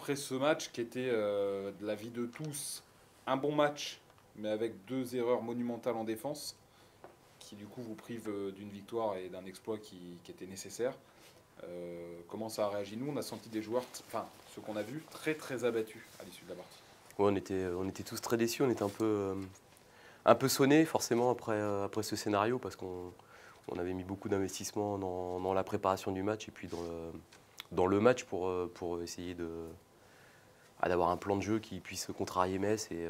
après ce match qui était, de l'avis de tous, un bon match, mais avec deux erreurs monumentales en défense, qui du coup vous privent d'une victoire et d'un exploit qui était nécessaire. Comment ça a réagi? Nous, on a senti des joueurs, enfin, ceux qu'on a vus, très très abattus à l'issue de la partie. Ouais, on était tous très déçus, on était un peu sonnés forcément après ce scénario parce qu'on avait mis beaucoup d'investissement dans la préparation du match et puis dans le match pour essayer d'avoir un plan de jeu qui puisse contrarier Metz et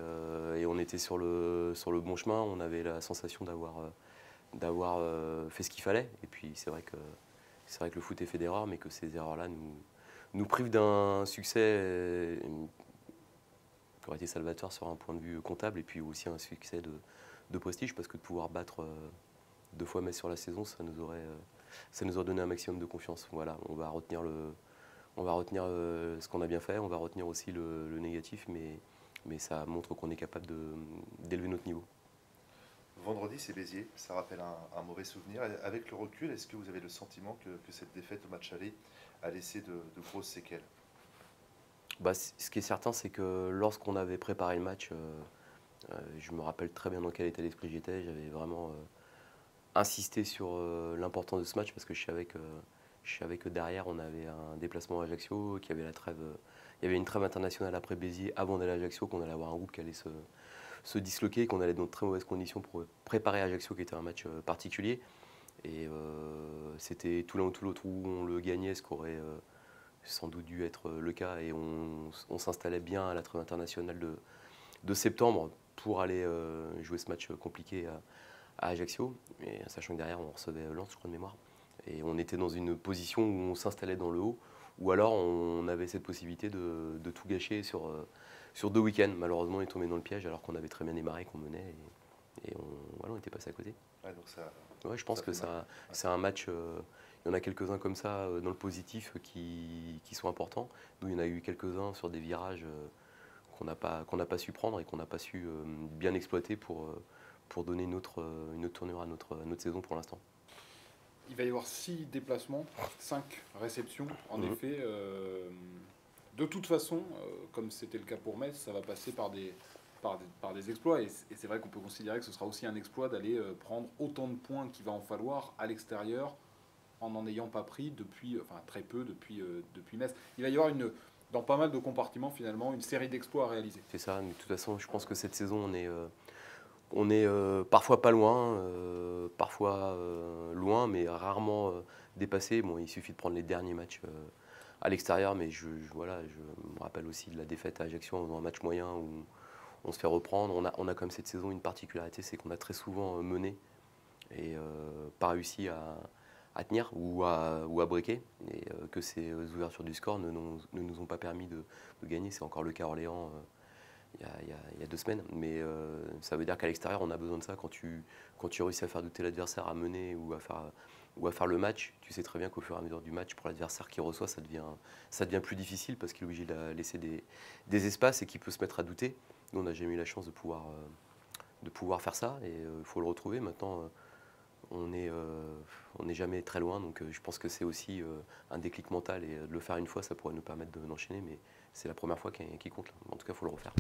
on était sur le bon chemin, on avait la sensation d'avoir fait ce qu'il fallait et puis c'est vrai que le foot est fait d'erreurs mais que ces erreurs-là nous privent d'un succès qui aurait été salvateur sur un point de vue comptable et puis aussi un succès de prestige parce que de pouvoir battre deux fois Metz sur la saison, ça nous aurait donné un maximum de confiance. Voilà, on va retenir ce qu'on a bien fait, on va retenir aussi le négatif, mais ça montre qu'on est capable d'élever notre niveau. Vendredi, c'est Béziers, ça rappelle un mauvais souvenir. Et avec le recul, est-ce que vous avez le sentiment que cette défaite au match aller a laissé de grosses séquelles? Bah, ce qui est certain, c'est que lorsqu'on avait préparé le match, je me rappelle très bien dans quel état d'esprit j'étais. J'avais vraiment insisté sur l'importance de ce match parce que je savais que derrière, on avait un déplacement à Ajaccio, qu'il y avait la trêve, il y avait une trêve internationale après Béziers, avant d'aller à Ajaccio, qu'on allait avoir un groupe qui allait se disloquer, qu'on allait être dans de très mauvaises conditions pour préparer Ajaccio, qui était un match particulier. Et c'était tout l'un ou tout l'autre où on le gagnait, ce qu'aurait sans doute dû être le cas. Et on s'installait bien à la trêve internationale de septembre pour aller jouer ce match compliqué à Ajaccio, et sachant que derrière on recevait Lens, je crois de mémoire. Et on était dans une position où on s'installait dans le haut, ou alors on avait cette possibilité de tout gâcher sur deux week-ends. Malheureusement, on est tombé dans le piège alors qu'on avait très bien démarré, qu'on menait, et voilà, on était passé à côté. Ouais, donc Ouais, je pense ça que fait mal. c'est un match, il y en a quelques-uns comme ça dans le positif qui sont importants. Nous, il y en a eu quelques-uns sur des virages qu'on n'a pas su prendre et qu'on n'a pas su bien exploiter pour donner une autre tournure à notre saison pour l'instant. Il va y avoir 6 déplacements, 5 réceptions. En Mhm. effet, de toute façon, comme c'était le cas pour Metz, ça va passer par des exploits. Et c'est vrai qu'on peut considérer que ce sera aussi un exploit d'aller prendre autant de points qu'il va en falloir à l'extérieur en n'en ayant pas pris depuis, enfin très peu depuis Metz. Il va y avoir dans pas mal de compartiments finalement une série d'exploits à réaliser. C'est ça, mais de toute façon, je pense que cette saison, on est parfois pas loin, parfois loin, mais rarement dépassé. Bon, il suffit de prendre les derniers matchs à l'extérieur, mais voilà, je me rappelle aussi de la défaite à Ajaccio dans un match moyen où on se fait reprendre. On a comme cette saison une particularité, c'est qu'on a très souvent mené et pas réussi à tenir ou à breaker, et que ces ouvertures du score ne nous ont pas permis de gagner. C'est encore le cas à Orléans il y a 2 semaines, mais ça veut dire qu'à l'extérieur, on a besoin de ça. Quand tu réussis à faire douter l'adversaire, à mener ou à faire le match, tu sais très bien qu'au fur et à mesure du match, pour l'adversaire qui reçoit, ça devient plus difficile parce qu'il est obligé de laisser des espaces et qu'il peut se mettre à douter. Nous, on n'a jamais eu la chance de pouvoir faire ça, et il faut le retrouver. Maintenant, on n'est jamais très loin, donc je pense que c'est aussi un déclic mental, et de le faire une fois, ça pourrait nous permettre d'enchaîner, mais c'est la première fois qui compte là. En tout cas, il faut le refaire.